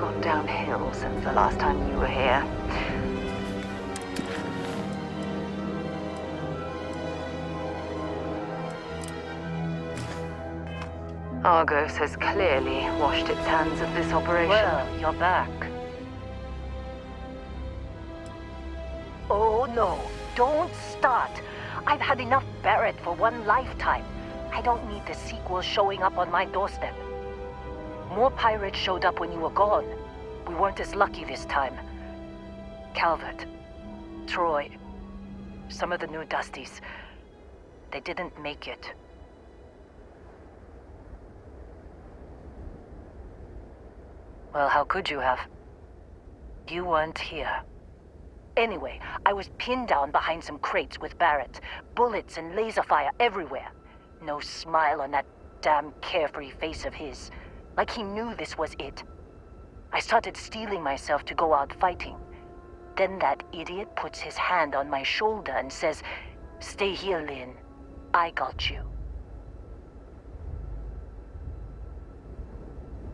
gone downhill since the last time you were here. Argos has clearly washed its hands of this operation. Well, you're back. Oh no, don't start. I've had enough Barrett for one lifetime. I don't need the sequel showing up on my doorstep. More pirates showed up when you were gone. We weren't as lucky this time. Calvert, Troy, some of the new Dusties, they didn't make it. Well, how could you have? You weren't here. Anyway, I was pinned down behind some crates with Barrett. Bullets and laser fire everywhere. No smile on that damn carefree face of his. Like he knew this was it. I started steeling myself to go out fighting. Then that idiot puts his hand on my shoulder and says, "Stay here, Lynn. I got you."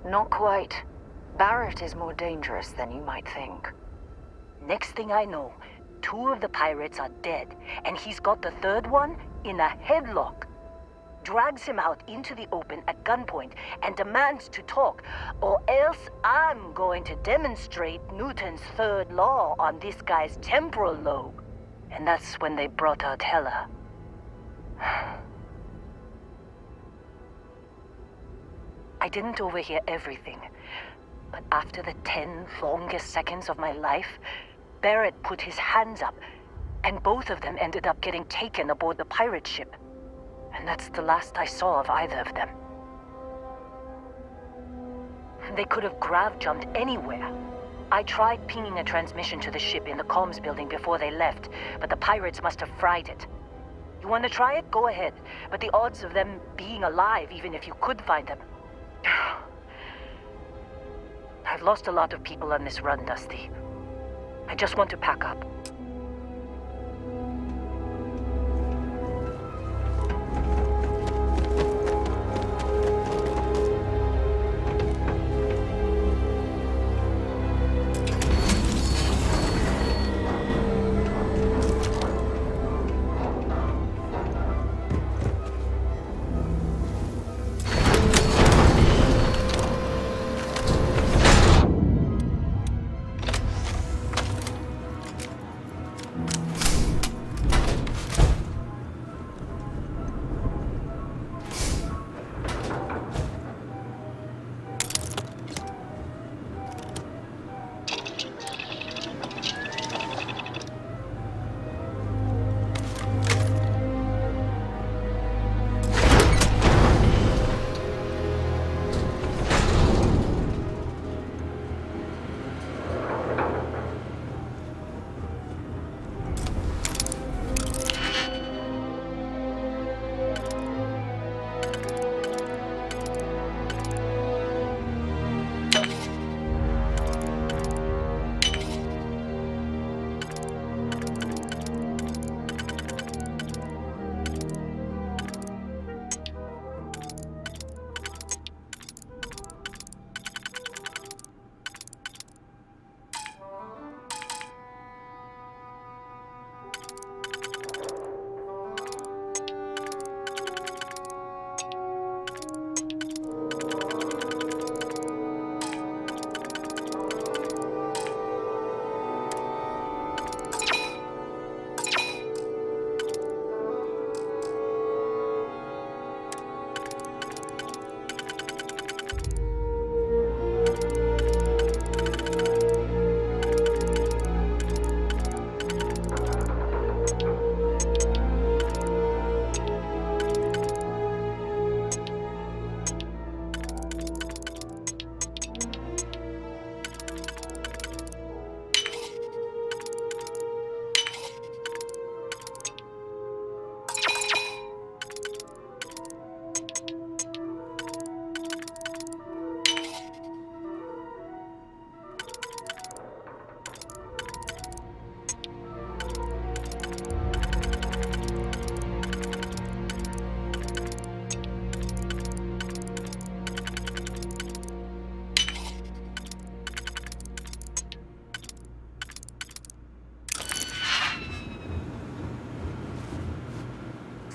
Not quite. Barrett is more dangerous than you might think. Next thing I know, 2 of the pirates are dead, and he's got the 3rd one in a headlock. Drags him out into the open at gunpoint and demands to talk, or else I'm going to demonstrate Newton's 3rd law on this guy's temporal lobe. And that's when they brought out Hela. I didn't overhear everything, but after the 10 longest seconds of my life, Barrett put his hands up, and both of them ended up getting taken aboard the pirate ship. And that's the last I saw of either of them. They could have grav-jumped anywhere. I tried pinging a transmission to the ship in the comms building before they left, but the pirates must have fried it. You want to try it? Go ahead. But the odds of them being alive, even if you could find them... I've lost a lot of people on this run, Dusty. I just want to pack up.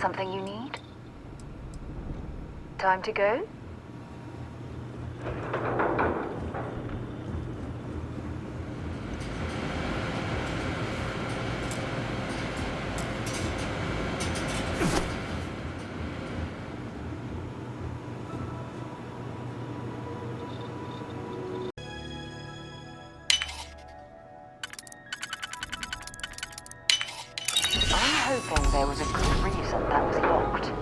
something you need? Time to go? I'm hoping there was a good reason that was locked.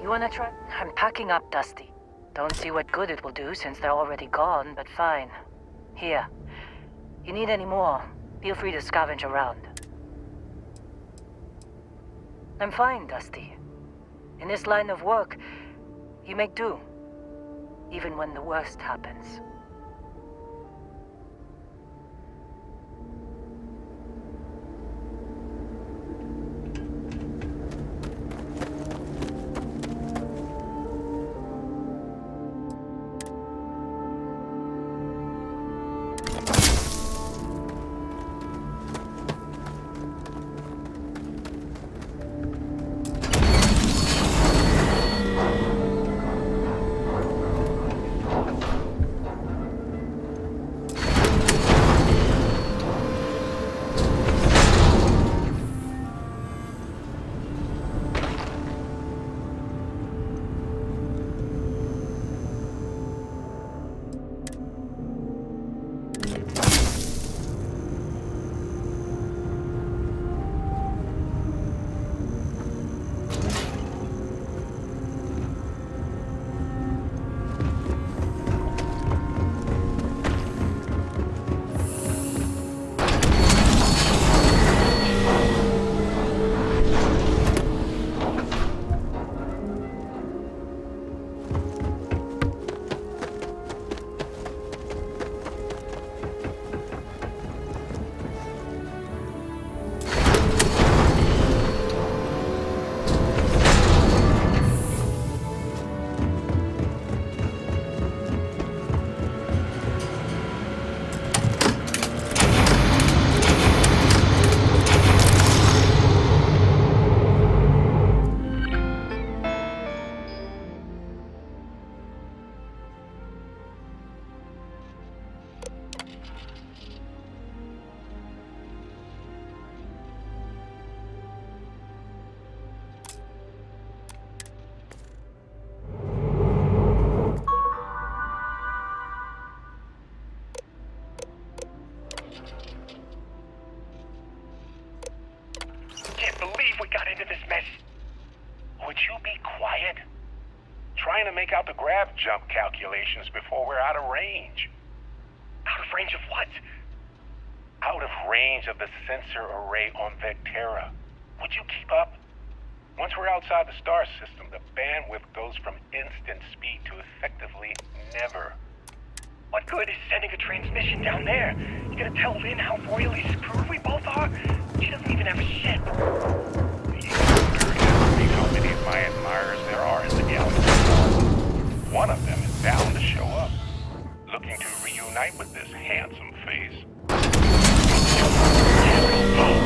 You wanna try? I'm packing up, Dusty. Don't see what good it will do since they're already gone, but fine. Here. You need any more? Feel free to scavenge around. I'm fine, Dusty. In this line of work, you make do. Even when the worst happens. Trying to make out the grav jump calculations before we're out of range. Out of range of what? Out of range of the sensor array on Vectera. Would you keep up? Once we're outside the star system, the bandwidth goes from instant speed to effectively never. What good is sending a transmission down there? You gonna tell Lynn how royally screwed we both are? She doesn't even have a ship. The underestimate how many of my admirers there are in the galaxy. One of them is bound to show up, looking to reunite with this handsome face.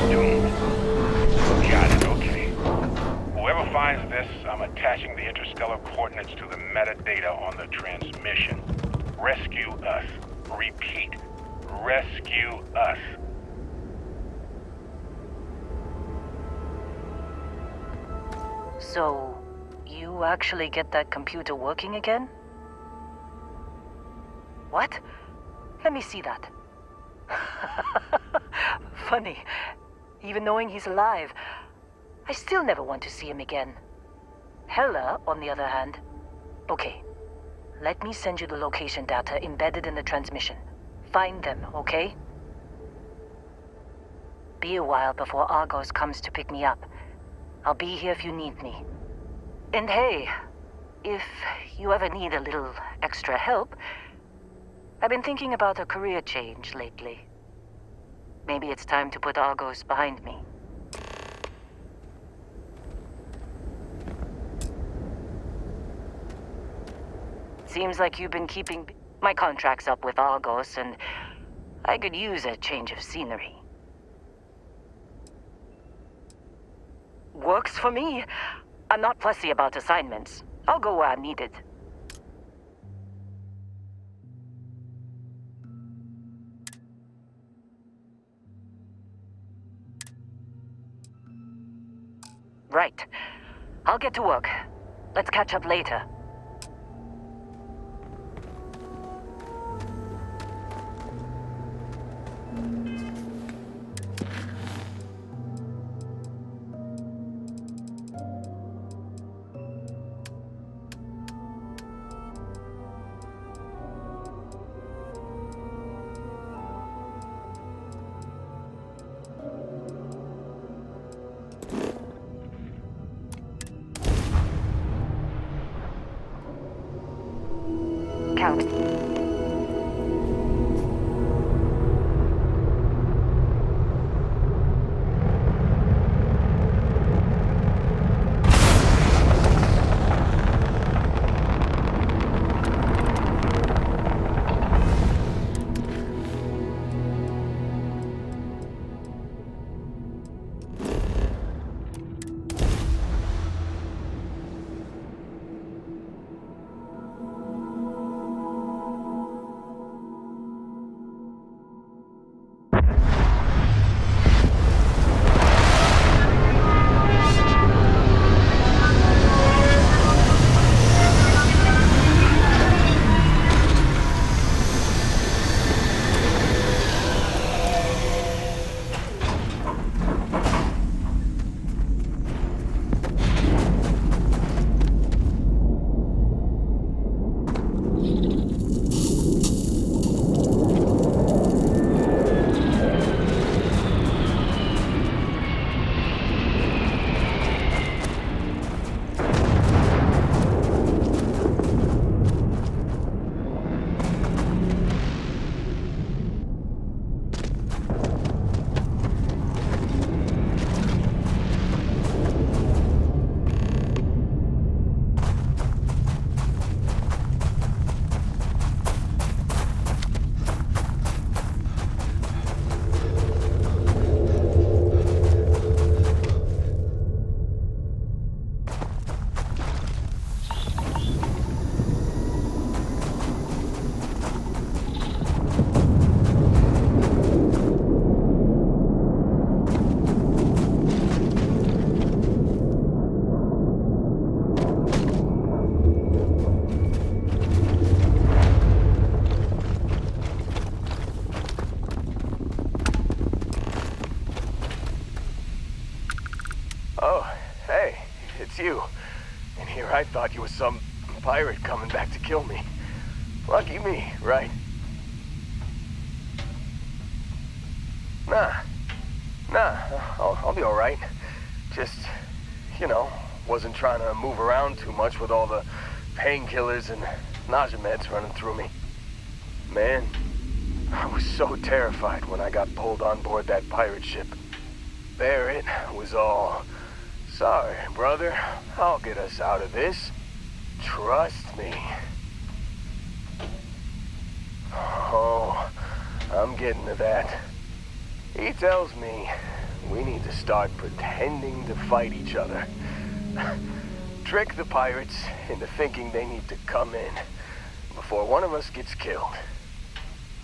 Doomed. Got it, okay. Whoever finds this, I'm attaching the interstellar coordinates to the metadata on the transmission. Rescue us. Repeat. Rescue us. So, you actually get that computer working again? What? Let me see that. Funny. Even knowing he's alive, I still never want to see him again. Hella, on the other hand. Okay. Let me send you the location data embedded in the transmission. Find them, okay? Be a while before Argos comes to pick me up. I'll be here if you need me. And hey, if you ever need a little extra help, I've been thinking about a career change lately. Maybe it's time to put Argos behind me. Seems like you've been keeping... My contract's up with Argos, and I could use a change of scenery. Works for me. I'm not fussy about assignments. I'll go where I'm needed. Right. I'll get to work. Let's catch up later. Count. Oh, hey, it's you. And here I thought you were some pirate coming back to kill me. Lucky me, right? Nah, I'll be alright. Just, wasn't trying to move around too much with all the painkillers and nausea meds running through me. Man, I was so terrified when I got pulled on board that pirate ship. Barrett was all, "Sorry, brother, I'll get us out of this. Trust me." Oh, I'm getting to that. He tells me we need to start pretending to fight each other. Trick the pirates into thinking they need to come in before one of us gets killed.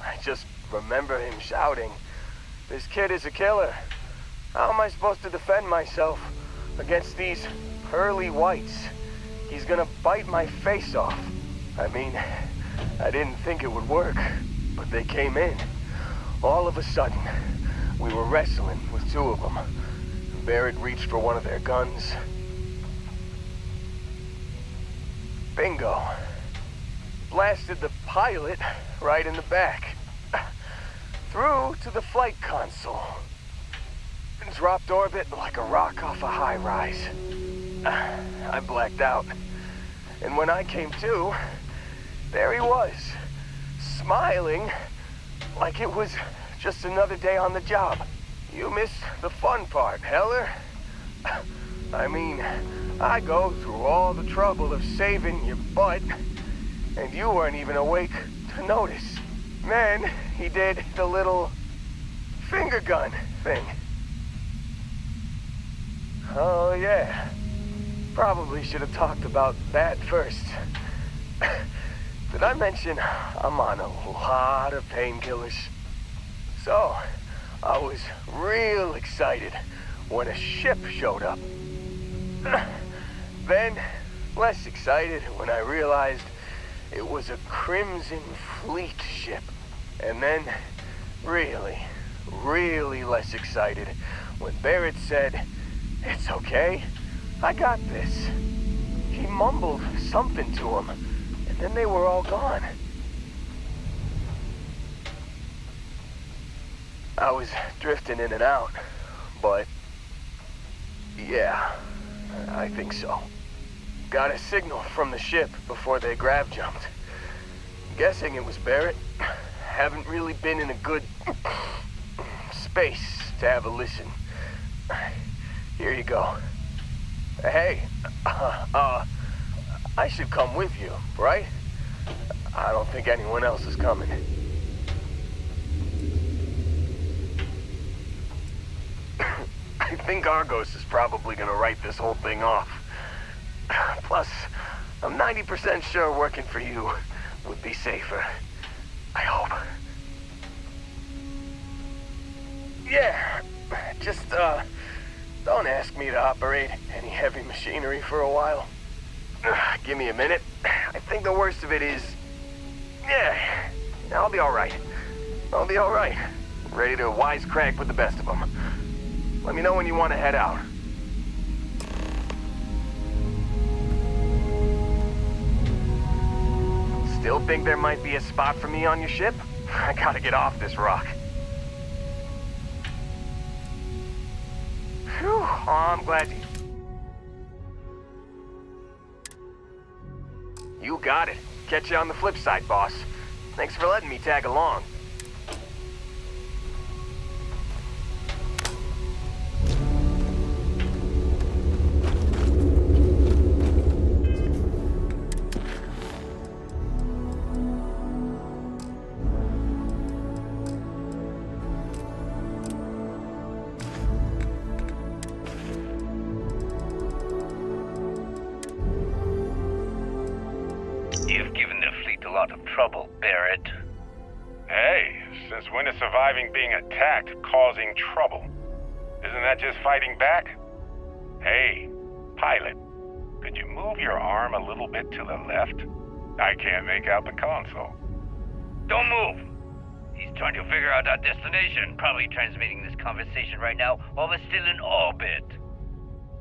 I just remember him shouting, "This kid is a killer. How am I supposed to defend myself against these pearly whites? He's gonna bite my face off." I mean, I didn't think it would work, but they came in. All of a sudden, we were wrestling with two of them. Barrett reached for one of their guns. Bingo. Blasted the pilot right in the back. Through to the flight console. And dropped orbit like a rock off a high rise. I blacked out. And when I came to, there he was, smiling like it was just another day on the job. You missed the fun part, Heller. I mean, I go through all the trouble of saving your butt, and you weren't even awake to notice. Then he did the little finger gun thing. Oh yeah, probably should have talked about that first. Did I mention I'm on a lot of painkillers? So, I was real excited when a ship showed up. Then, less excited when I realized it was a Crimson Fleet ship. And then, really less excited when Barrett said, "It's okay, I got this." He mumbled something to him, and then they were all gone. I was drifting in and out, but yeah, I think so. Got a signal from the ship before they grav jumped. Guessing it was Barrett. Haven't really been in a good space to have a listen. Here you go. Hey, I should come with you, right? I don't think anyone else is coming. I think Argos is probably gonna write this whole thing off. Plus, I'm 90% sure working for you would be safer. I hope. Yeah, just, don't ask me to operate any heavy machinery for a while. Give me a minute. I think the worst of it is... Yeah, I'll be alright. I'll be alright. Ready to wisecrack with the best of them. Let me know when you want to head out. Still think there might be a spot for me on your ship? I gotta get off this rock. Phew, oh, I'm glad you got it. Catch you on the flip side, boss. Thanks for letting me tag along. You've given the fleet a lot of trouble, Barrett. Hey, since when is surviving being attacked causing trouble? Isn't that just fighting back? Hey, pilot, could you move your arm a little bit to the left? I can't make out the console. Don't move. He's trying to figure out our destination. Probably transmitting this conversation right now while we're still in orbit.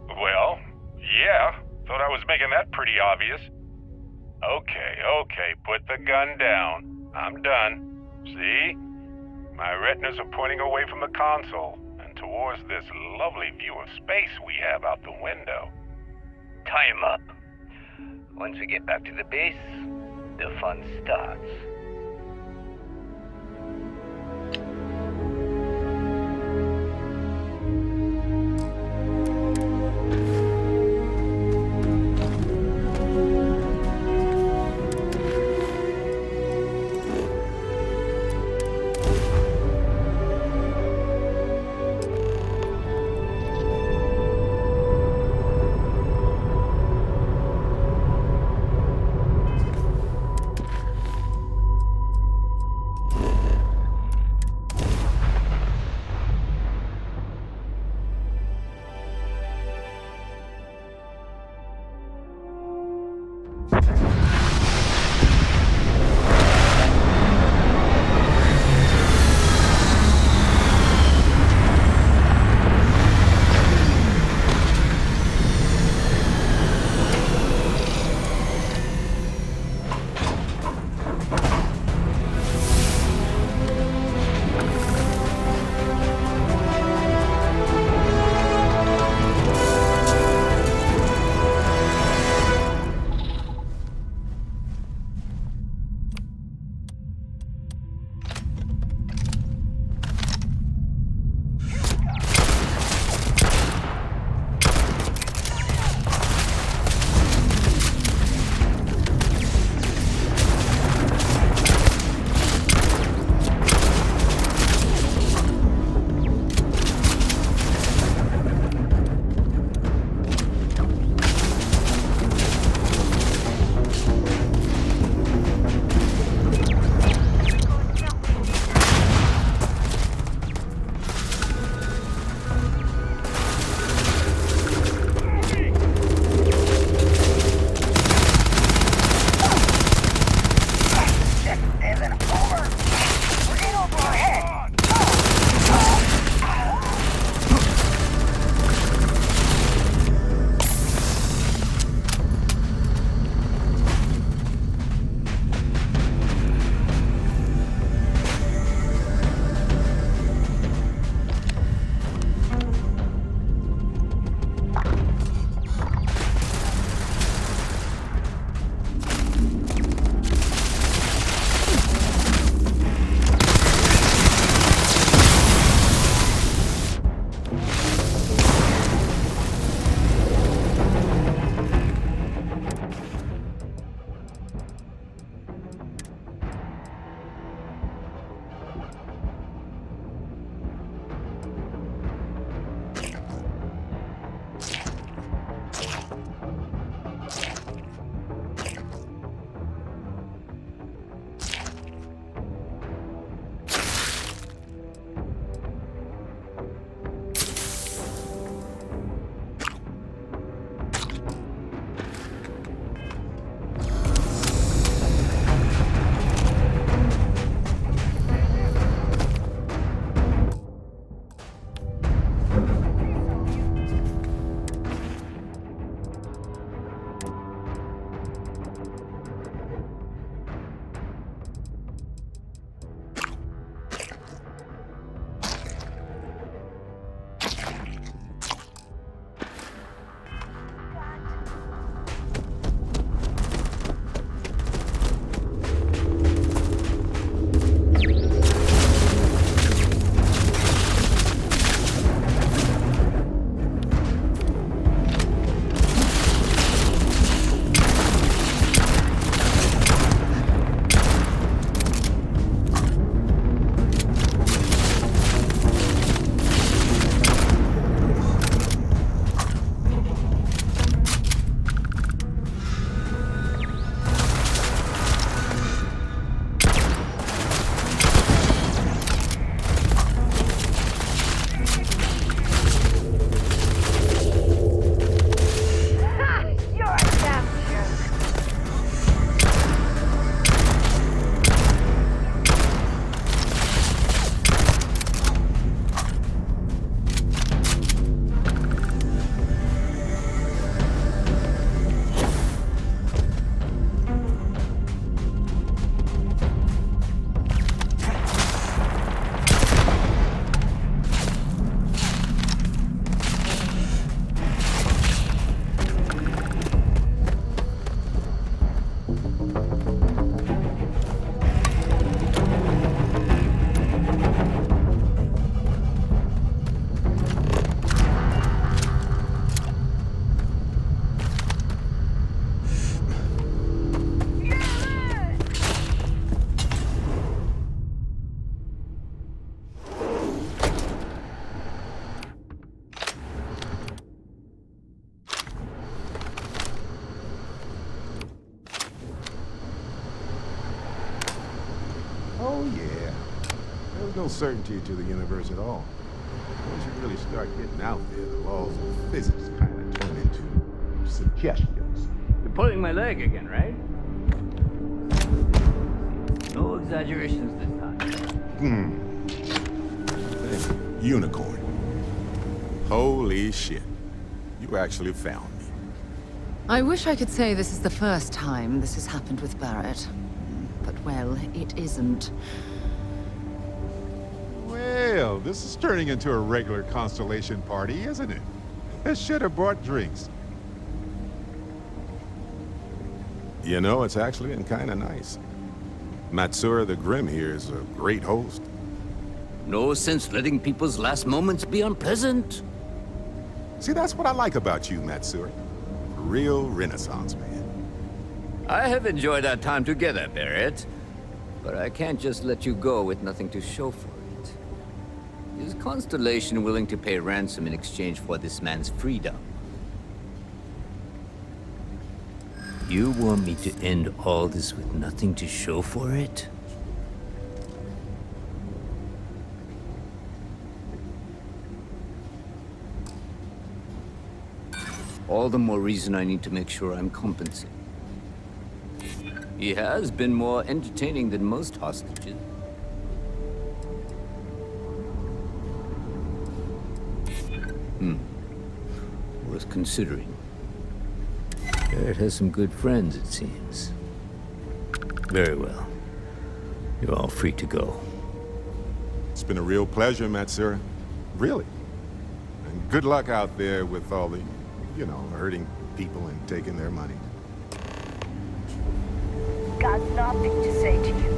Well, yeah, thought I was making that pretty obvious. Okay, put the gun down. I'm done. See? My retinas are pointing away from the console and towards this lovely view of space we have out the window. Tie him up. Once we get back to the base, the fun starts. no certainty to the universe at all. Once you really start getting out there, the laws of physics kind of turn into suggestions. You're pulling my leg again, right? No exaggerations this time. Hey, unicorn. Holy shit. You actually found me. I wish I could say this is the first time this has happened with Barrett. But, well, it isn't. Well, this is turning into a regular Constellation party, isn't it? I should have brought drinks. You know, it's actually been kind of nice. Matsura the Grim here is a great host. No sense letting people's last moments be unpleasant. See, that's what I like about you, Matsura. Real Renaissance man. I have enjoyed our time together, Barrett. But I can't just let you go with nothing to show for it. Is Constellation willing to pay ransom in exchange for this man's freedom? You want me to end all this with nothing to show for it? All the more reason I need to make sure I'm compensated. He has been more entertaining than most hostages. Worth considering. Barrett has some good friends, it seems. Very well. You're all free to go. It's been a real pleasure, Matsura. Really. And good luck out there with all the, you know, hurting people and taking their money. Got nothing to say to you.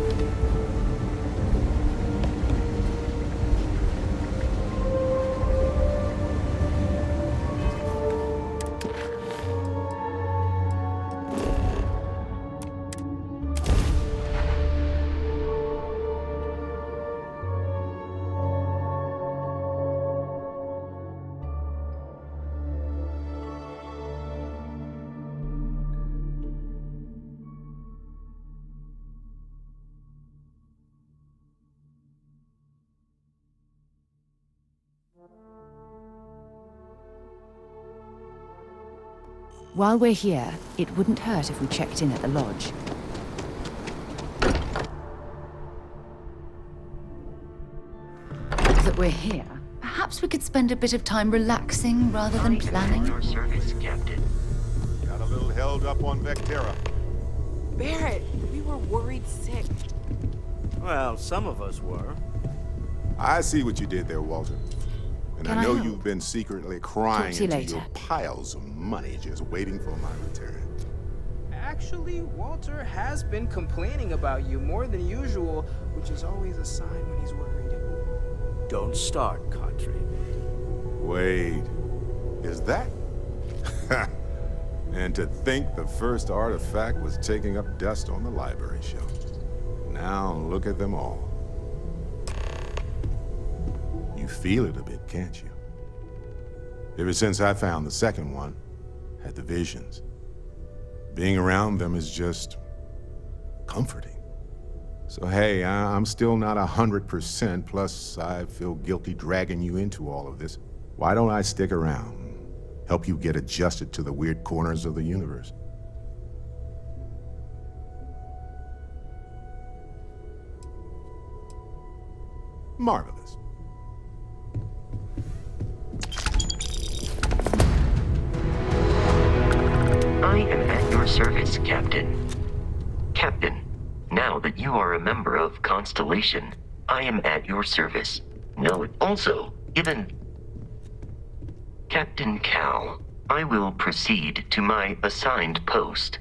While we're here, it wouldn't hurt if we checked in at the lodge. That we're here, perhaps we could spend a bit of time relaxing rather than planning. Your service, Captain. Got a little held up on Vectera. Barrett, we were worried sick. Well, some of us were. I see what you did there, Walter. And Can I I know help? you've been secretly crying to you into later. your piles of money just waiting for my return. Actually, Walter has been complaining about you more than usual, which is always a sign when he's worried. Don't start, Country. Wait, is that? And to think the first artifact was taking up dust on the library shelf. Now look at them all. You feel it a bit, can't you? Ever since I found the second one, had the visions. Being around them is just comforting. So hey, I'm still not 100%, plus I feel guilty dragging you into all of this. Why don't I stick around? Help you get adjusted to the weird corners of the universe. Marvelous. I am at your service, Captain. Captain, now that you are a member of Constellation, I am at your service. No, also, even... Captain Cal, I will proceed to my assigned post.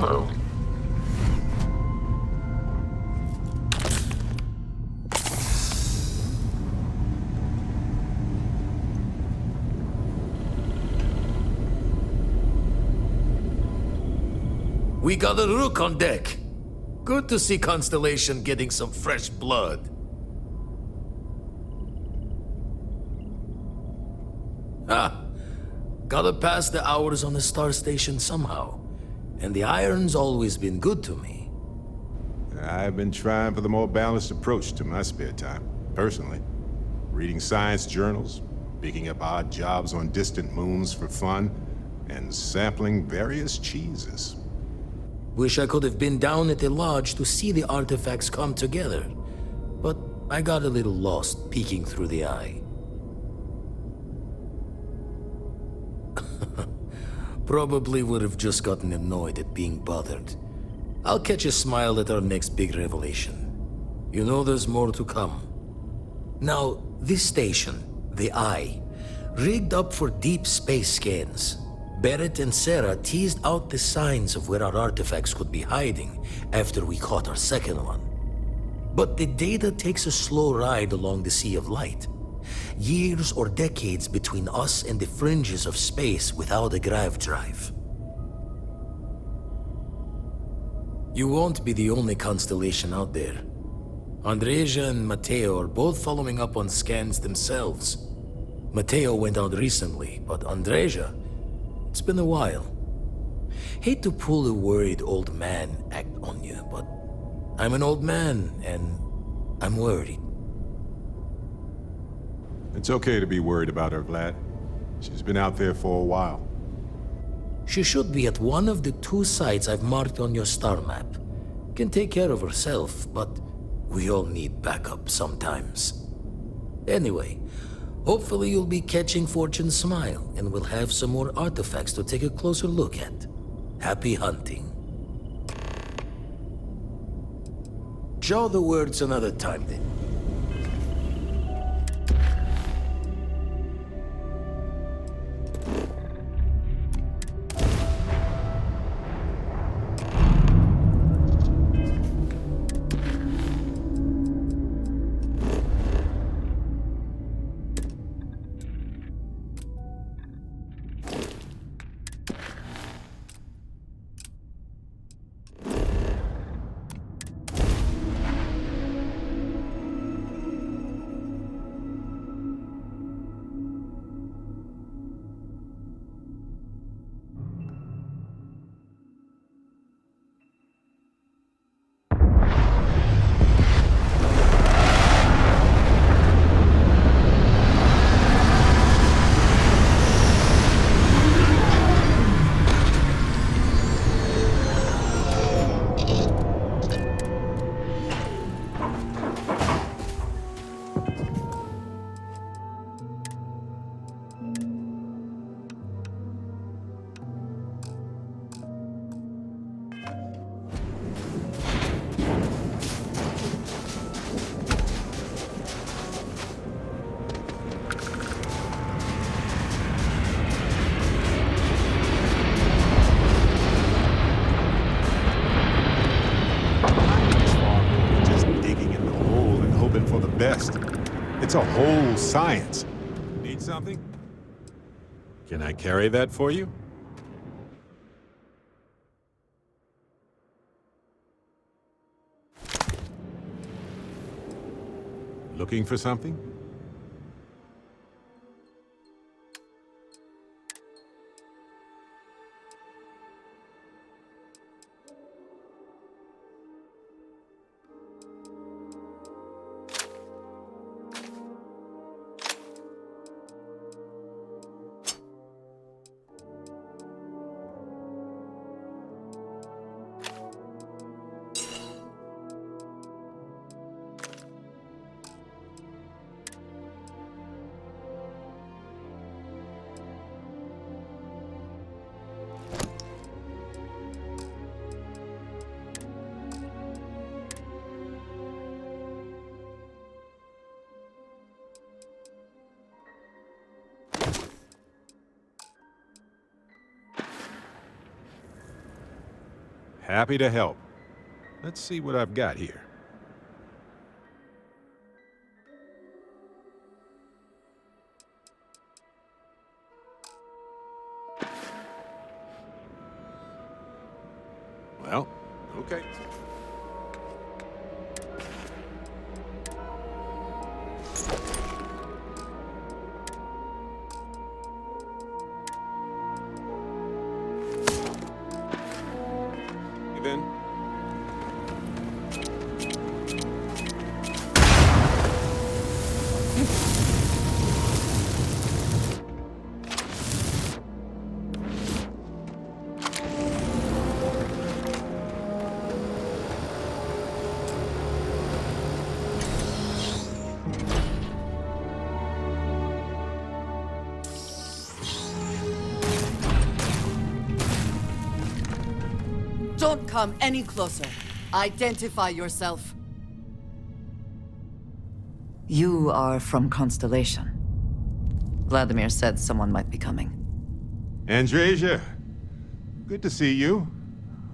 Hello. We got a rook on deck. Good to see Constellation getting some fresh blood. Ah, gotta pass the hours on the star station somehow. And the iron's always been good to me. I've been trying for the more balanced approach to my spare time, personally. Reading science journals, picking up odd jobs on distant moons for fun, and sampling various cheeses. Wish I could have been down at the lodge to see the artifacts come together. But I got a little lost peeking through the eye. Probably would have just gotten annoyed at being bothered. I'll catch a smile at our next big revelation. You know there's more to come. Now, this station, the Eye, rigged up for deep space scans. Barrett and Sarah teased out the signs of where our artifacts could be hiding after we caught our second one. But the data takes a slow ride along the Sea of Light. Years or decades between us and the fringes of space without a grav drive. You won't be the only constellation out there. Andreja and Matteo are both following up on scans themselves. Matteo went out recently, but Andreja, it's been a while. Hate to pull a worried old man act on you, but I'm an old man, and I'm worried. It's okay to be worried about her, Vlad. She's been out there for a while. She should be at one of the 2 sites I've marked on your star map. Can take care of herself, but we all need backup sometimes. Anyway, hopefully you'll be catching Fortune's smile, and we'll have some more artifacts to take a closer look at. Happy hunting. Jaw the words another time then. Best. It's a whole science. Need something? Can I carry that for you? Looking for something? Happy to help. Let's see what I've got here. Well, okay. Then. Don't come any closer. Identify yourself. You are from Constellation. Vladimir said someone might be coming. Andreja, good to see you.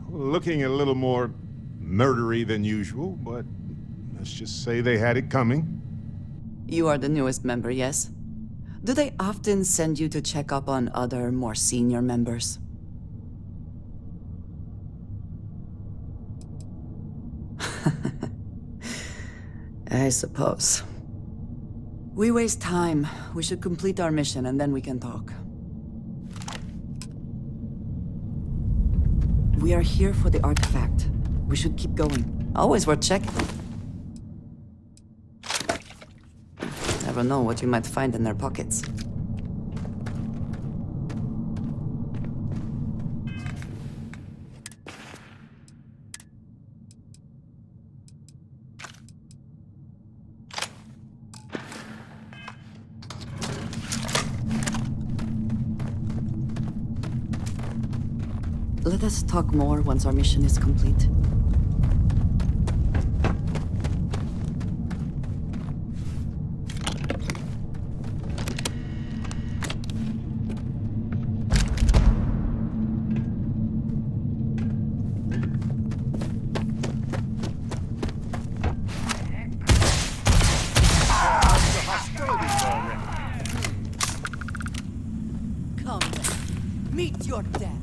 Looking a little more murdery than usual, but let's just say they had it coming. You are the newest member, yes? Do they often send you to check up on other, more senior members? I suppose. We waste time. We should complete our mission and then we can talk. We are here for the artifact. We should keep going. Always worth checking. Never know what you might find in their pockets. Let us talk more once our mission is complete. Come then. Meet your death.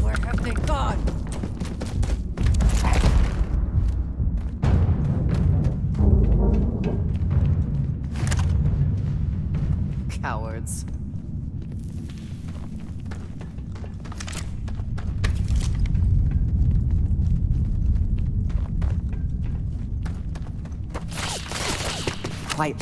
Where have they gone? Cowards. Quiet.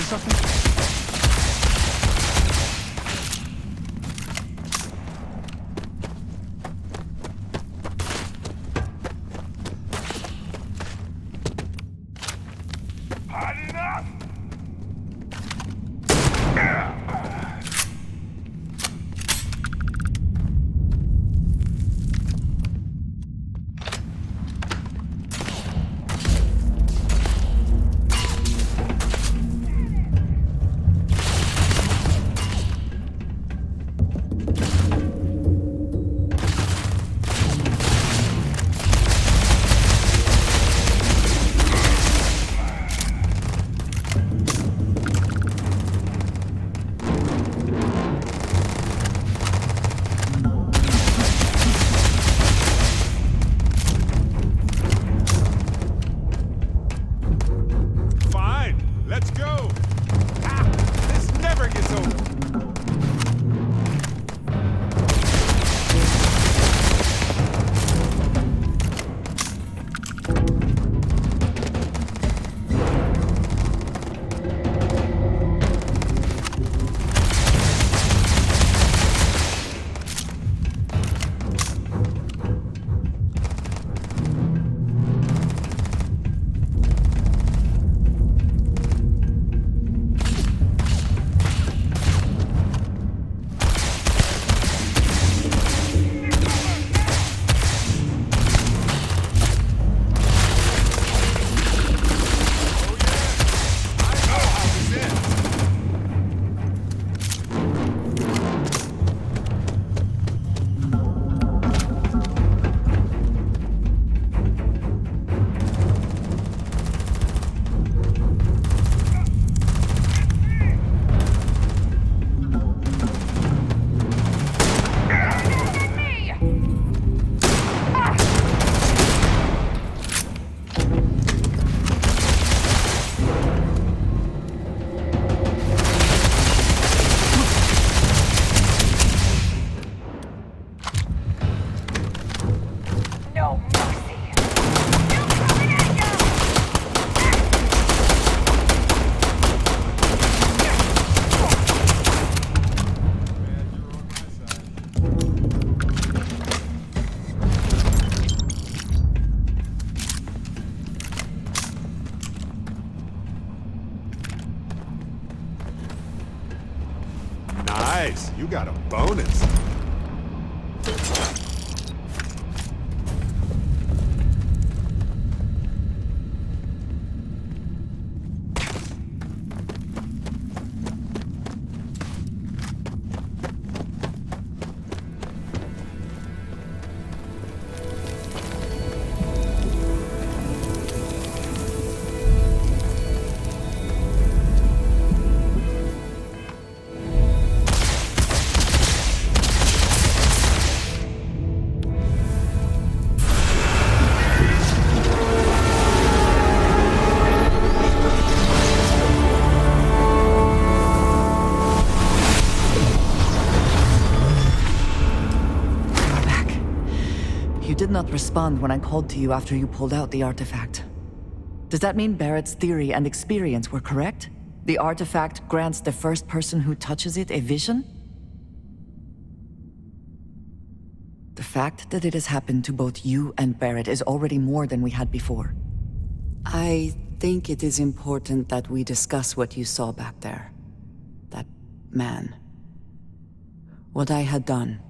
something? Nice, you got a bonus. Did not respond when I called to you after you pulled out the artifact. Does that mean Barrett's theory and experience were correct? The artifact grants the first person who touches it a vision? The fact that it has happened to both you and Barrett is already more than we had before. I think it is important that we discuss what you saw back there. That man. What I had done.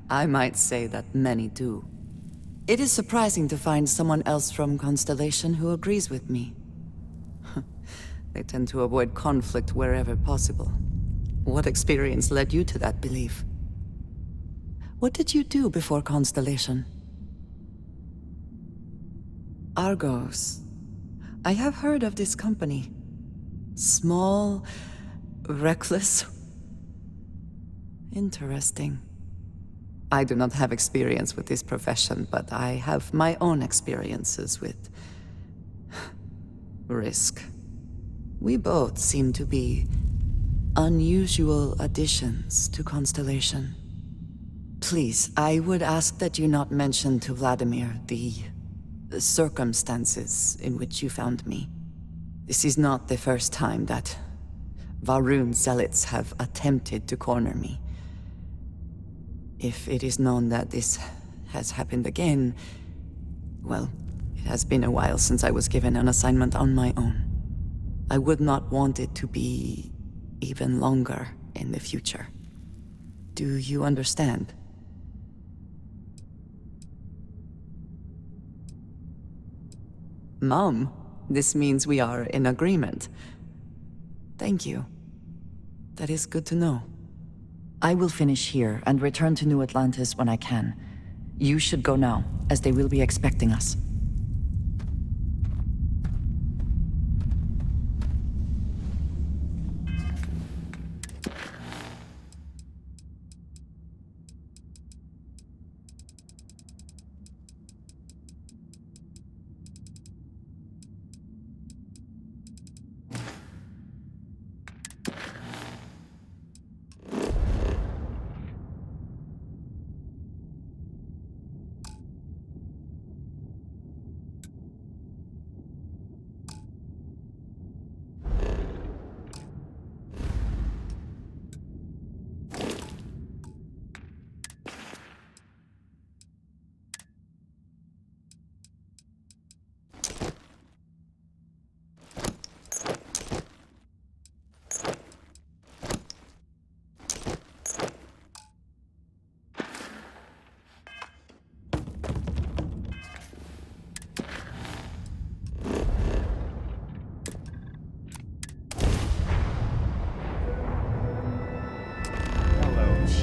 I might say that many do. It is surprising to find someone else from Constellation who agrees with me. They tend to avoid conflict wherever possible. What experience led you to that belief? What did you do before Constellation? Argos. I have heard of this company. Small, reckless. Interesting. I do not have experience with this profession, but I have my own experiences with risk. We both seem to be unusual additions to Constellation. Please, I would ask that you not mention to Vladimir the circumstances in which you found me. This is not the first time that Varun zealots have attempted to corner me. If it is known that this has happened again, well, it has been a while since I was given an assignment on my own. I would not want it to be even longer in the future. Do you understand? Mom, this means we are in agreement. Thank you. That is good to know. I will finish here and return to New Atlantis when I can. You should go now, as they will be expecting us.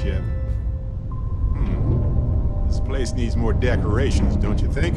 Ship. This place needs more decorations, don't you think?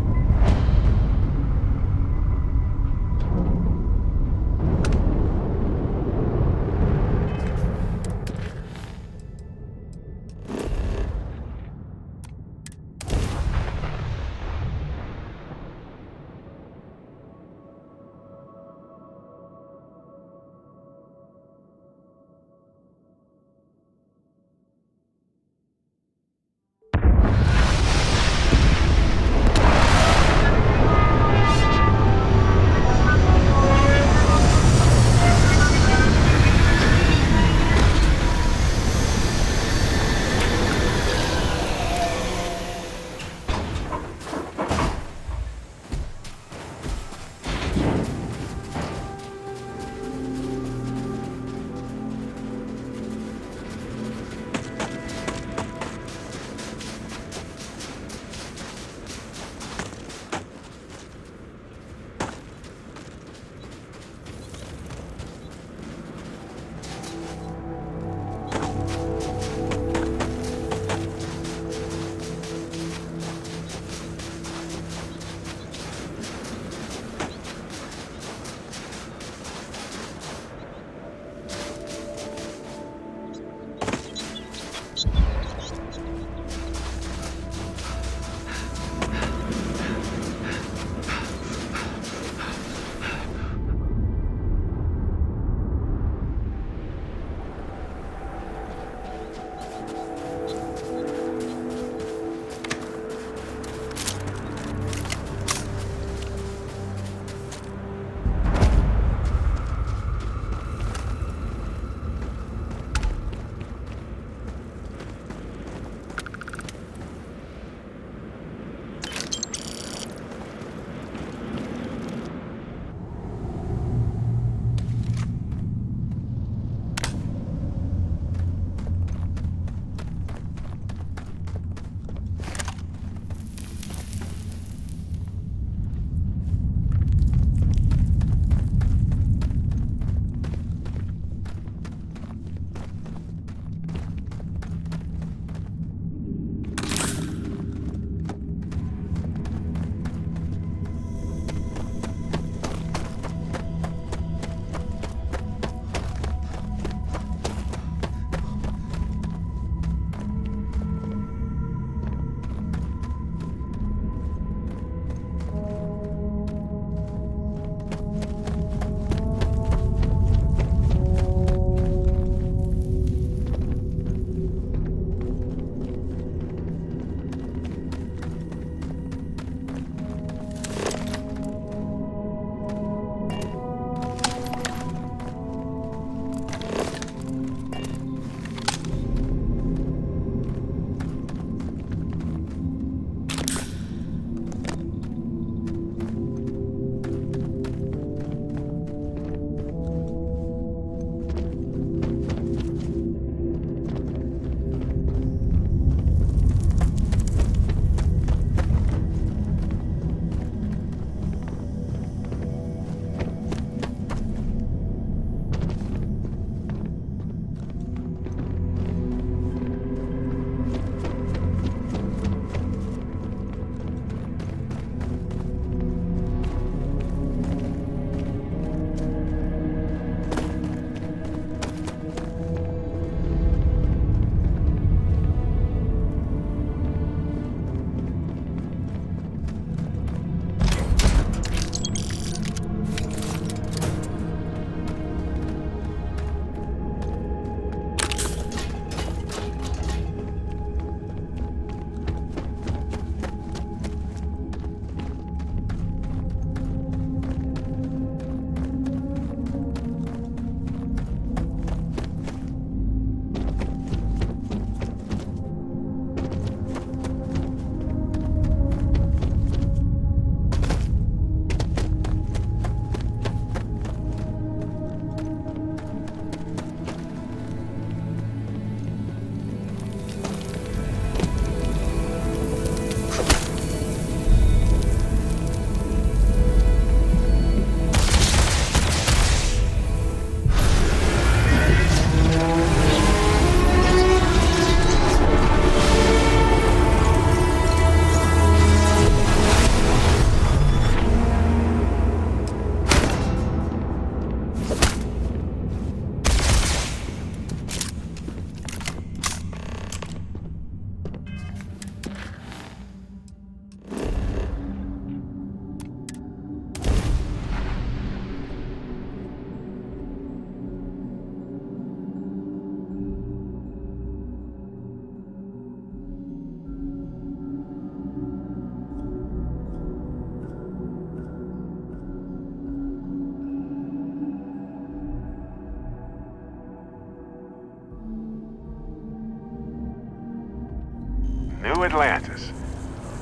to Atlantis.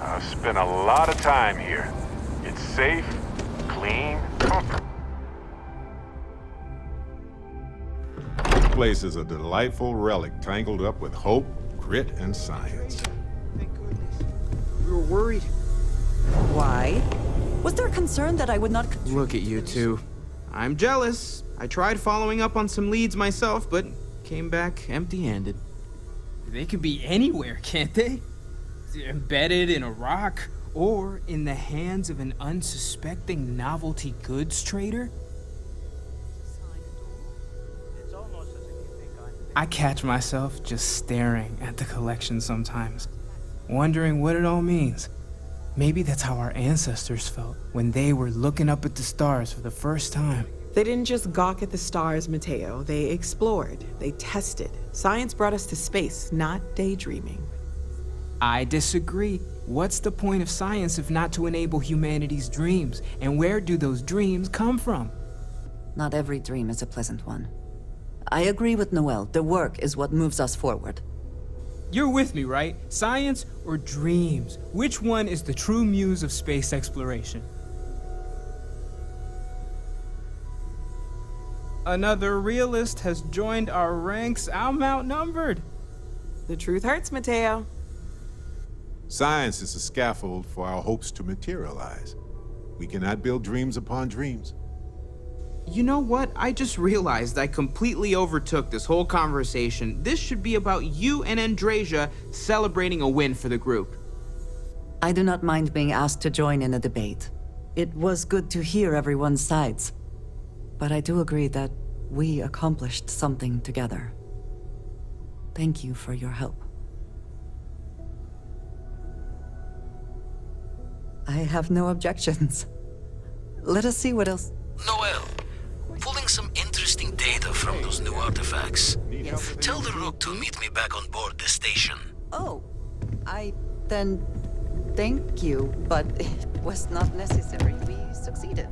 I've spent a lot of time here. It's safe, clean, comfortable. This place is a delightful relic tangled up with hope, grit, and science. Thank goodness. We were worried. Why? Was there a concern that I would not... Look at you two. I'm jealous. I tried following up on some leads myself, but came back empty-handed. They could be anywhere, can't they? Embedded in a rock, or in the hands of an unsuspecting novelty goods trader? I catch myself just staring at the collection sometimes, wondering what it all means. Maybe that's how our ancestors felt when they were looking up at the stars for the first time. They didn't just gawk at the stars, Mateo. They explored. They tested. Science brought us to space, not daydreaming. I disagree. What's the point of science if not to enable humanity's dreams? And where do those dreams come from? Not every dream is a pleasant one. I agree with Noel. The work is what moves us forward. You're with me, right? Science or dreams? Which one is the true muse of space exploration? Another realist has joined our ranks. I'm outnumbered. The truth hurts, Mateo. Science is a scaffold for our hopes to materialize. We cannot build dreams upon dreams. You know what? I just realized I completely overtook this whole conversation. This should be about you and Andreja celebrating a win for the group. I do not mind being asked to join in a debate. It was good to hear everyone's sides. But I do agree that we accomplished something together. Thank you for your help. I have no objections. Let us see what else... Noel, pulling some interesting data from those new artifacts. Yes. Tell the Rook to meet me back on board the station. Oh, then thank you, but it was not necessary. We succeeded.